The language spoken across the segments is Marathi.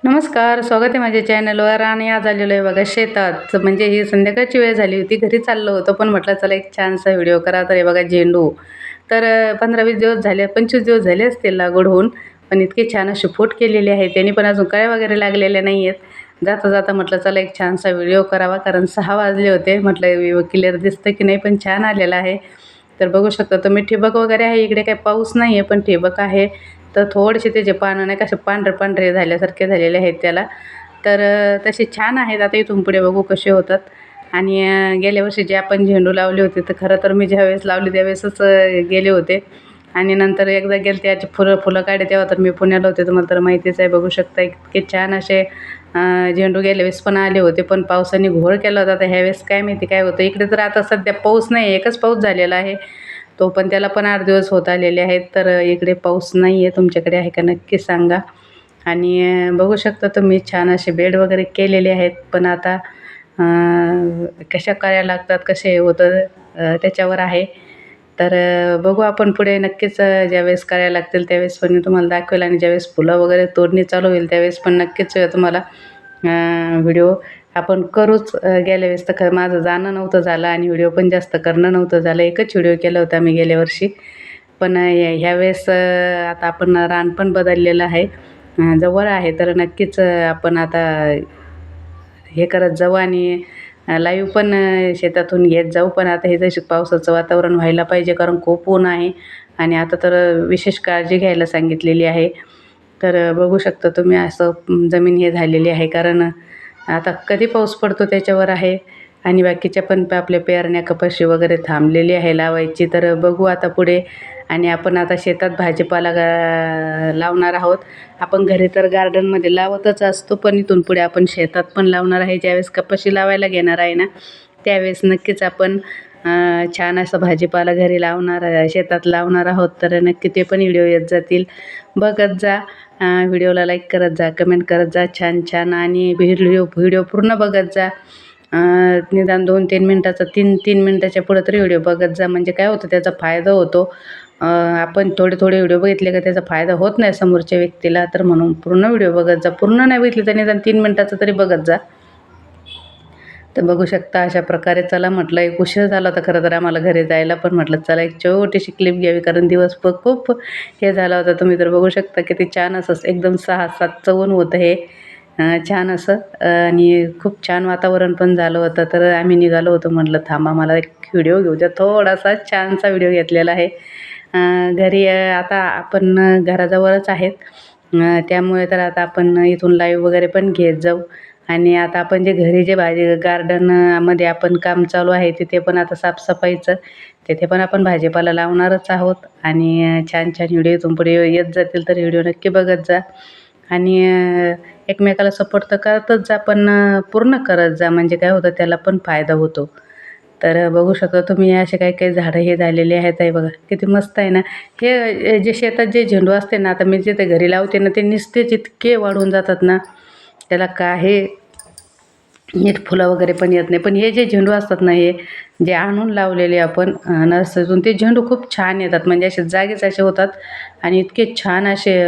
नमस्कार, स्वागत आहे माझ्या चॅनलवर. आणि आज आलेलो आहे बघा शेतात. म्हणजे ही संध्याकाळची वेळ झाली होती, घरी चाललो होतो, पण म्हटलं चला एक छानसा व्हिडिओ करा. तर हे बघा झेंडू. तर 15-20 दिवस झाले, 25 दिवस झाले असतील लागवड होऊन, पण इतके छान असे फूट केलेले आहेत. त्यांनी पण अजून कळ्या वगैरे लागलेल्या नाही आहेत. जाता जाता म्हटलं चला एक छानसा व्हिडिओ करावा, कारण 6 वाजले होते. म्हटलं क्लिअर दिसतं की नाही, पण छान आलेला आहे. तर बघू शकता तुम्ही, ठिबक वगैरे आहे. इकडे काही पाऊस नाही आहे, पण ठिबक आहे. तर थोडेसे त्याचे पानं नाही का असे पांढरे झाल्यासारखे झालेले आहेत त्याला. तर तसे छान आहेत. आता इथून पुढे बघू कसे होतात. आणि गेल्या वर्षी जे आपण झेंडू लावले होते, तर खरं तर मी ज्यावेळेस लावले त्यावेळेसच गेले होते. आणि नंतर एकदा गेले त्याची फुलं काढले, तेव्हा तर मी पुण्याला होते, तुम्हाला तर माहितीच आहे. बघू शकता इतके छान असे झेंडू गेल्या वेळेस पण आले होते, पण पावसाने घोळ केला होता. तर ह्यावेळेस काय माहिती काय होतं. इकडे तर आता सध्या पाऊस नाही, एकच पाऊस झालेला आहे तो, पण त्याला पण 8 दिवस होत आलेले आहेत. तर इकडे पाऊस नाही आहे. तुमच्याकडे आहे का नक्की सांगा. आणि बघू शकता तुम्ही छान असे बेड वगैरे केलेले आहेत. पण आता कशा करायला लागतात, कसे होतं त्याच्यावर आहे. तर बघू आपण पुढे नक्कीच ज्यावेळेस करायला लागतील त्यावेळेस पण मी तुम्हाला दाखवेल. आणि ज्यावेळेस फुलं वगैरे तोडणी चालू होईल त्यावेळेस पण नक्कीच तुम्हाला व्हिडिओ आपण करूच. गेल्या वेळेस तर माझं जाणं नव्हतं झालं आणि व्हिडिओ पण जास्त करणं नव्हतं झालं. एकच व्हिडिओ केला होता मी गेल्या वर्षी. पण ह्यावेळेस आता आपण रान पण बदललेलं आहे, जवळ आहे. तर नक्कीच आपण आता हे करत जाऊ आणि लाईव्ह पण शेतातून घेत जाऊ. पण आता हे जसे पावसाचं वातावरण व्हायला पाहिजे, कारण खूप ऊन आहे. आणि आता तर विशेष काळजी घ्यायला सांगितलेली आहे. तर बघू शकता तुम्ही असं जमीन हे झालेली आहे, कारण आता कधी पाऊस पडतो त्याच्यावर आहे. आणि बाकीच्या पण आपल्या पेरण्या कपाशी वगैरे थांबलेली आहे लावायची. तर बघू आता पुढे. आणि आपण आता शेतात भाजीपाला लावणार आहोत. आपण घरी तर गार्डनमध्ये लावतच असतो, पण इथून पुढे आपण शेतात पण लावणार आहे. ज्यावेळेस कपाशी लावायला घेणार आहे ना, त्यावेळेस नक्कीच आपण छान असं भाजीपाला घरी लावणार, शेतात लावणार आहोत. तर नक्की ते पण व्हिडिओ येत जातील, बघत जा. व्हिडिओला लाईक करत जा, कमेंट करत जा छान छान. आणि व्हिडिओ पूर्ण बघत जा. निदान 2-3 मिनटाचा, 3-3 मिनटाच्या पुढं तरी व्हिडिओ बघत जा. म्हणजे काय होतं, त्याचा फायदा होतो. आपण थोडे व्हिडिओ बघितले का त्याचा फायदा होत नाही समोरच्या व्यक्तीला. तर म्हणून पूर्ण व्हिडिओ बघत जा. पूर्ण नाही बघितली तर निदान 3 मिनटाचं तरी बघत जा. तर बघू शकता अशा प्रकारे. चला म्हटलं एक उशीर झाला होता खरं तर आम्हाला घरी जायला, पण म्हटलं चला एक छोटीशी क्लिप घ्यावी, कारण दिवस खूप हे झाला होता. तुम्ही तर बघू शकता किती छान असं एकदम 6-7चं ऊन होतं हे. छान असं आणि खूप छान वातावरण पण झालं होतं. तर आम्ही निघालो होतो. म्हटलं थांबा मला एक व्हिडिओ घेऊ द्या. थोडासा छानसा व्हिडिओ घेतलेला आहे. घरी आता आपण घराजवळच आहेत. त्यामुळे तर आता आपण इथून लाईव्ह वगैरे पण घेत जाऊ. आणि आता आपण जे घरी जे गार्डनमध्ये आपण काम चालू आहे, तिथे पण आता साफसफाईचं, तिथे पण आपण भाजीपाला लावणारच आहोत. आणि छान छान व्हिडिओ इथून पुढे येत जातील, तर व्हिडिओ नक्की बघत जा. आणि एकमेकाला सपोर्ट तर करतच जा, पण पूर्ण करत जा. म्हणजे काय होतं, त्याला पण फायदा होतो. तर बघू शकता तुम्ही असे काही झाडं हे झालेले आहेत. आहे बघा किती मस्त आहे ना. हे जे शेतात जे झेंडू असते ना, आता मी जिथे घरी लावते ना, ते नुसतेच इतके वाढून जातात ना, त्याला काही नीट फुलं वगैरे पण येत नाही. पण हे जे झेंडू असतात ना, हे जे आणून लावलेले आपण नर्सरीतून, ते झेंडू खूप छान येतात. म्हणजे असे जागेच असे होतात आणि इतके छान असे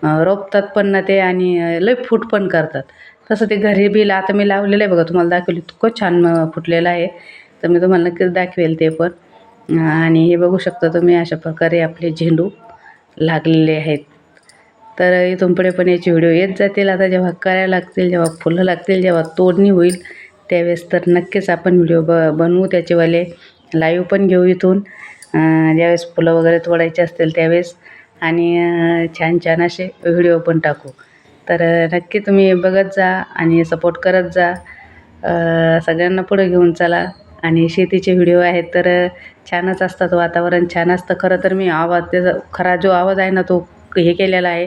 रोपतात पण ना ते, आणि लय फूट पण करतात. तसं ते घरी बी आता मी लावलेलं आहे बघा, तुम्हाला दाखवलं इतकं छान फुटलेलं आहे. तर मी तुम्हाला नक्कीच दाखवेल ते पण. आणि हे बघू शकता तुम्ही अशा प्रकारे आपले झेंडू लागलेले आहेत. तर इथून पुढे पण याचे व्हिडिओ येत जातील. आता जेव्हा करायला लागतील, जेव्हा फुलं लागतील, जेव्हा तोडणी होईल त्यावेळेस तर नक्कीच आपण व्हिडिओ बनवू त्याचेवाले. लाईव्ह पण घेऊ इथून ज्यावेळेस फुलं वगैरे तोडायचे असतील त्यावेळेस. आणि छान छान असे व्हिडिओ पण टाकू. तर नक्की तुम्ही बघत जा आणि सपोर्ट करत जा. सगळ्यांना पुढे घेऊन चला. आणि शेतीचे व्हिडिओ आहेत तर छानच असतात, वातावरण छान असतं. खरं तर मी आवाज, त्याचा खरा जो आवाज आहे ना, तो हे केलेला आहे.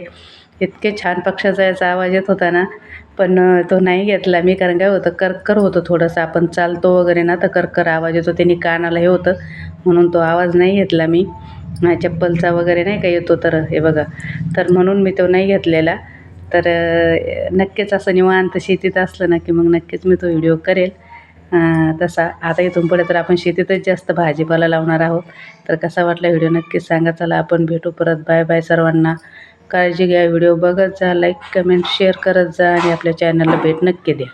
इतके छान पक्ष्याचा याचा आवाज येत होता ना, पण तो नाही घेतला मी. कारण काय होतं, कर्कर होतं थोडंसं. आपण चालतो वगैरे ना, तर कर्कर आवाज येतो, त्यांनी कानाला हे होतं, म्हणून तो आवाज नाही घेतला मी. चप्पलचा वगैरे नाही का येतो, तर हे बघा, तर म्हणून मी तो नाही घेतलेला. तर नक्कीच असं निवांत शेतीत असलं ना, की मग नक्कीच मी तो व्हिडिओ करेल. तसा आता इथून पुढे तर आपण शेतीतच जास्त भाजीपाला लावणार आहोत. तर कसा वाटला व्हिडिओ नक्कीच सांगा. चला आपण भेटू परत. बाय बाय सर्वांना. काळजी घ्या. व्हिडिओ बघत जा, लाईक कमेंट शेअर करत जा आणि आपल्या चॅनलला भेट नक्की द्या.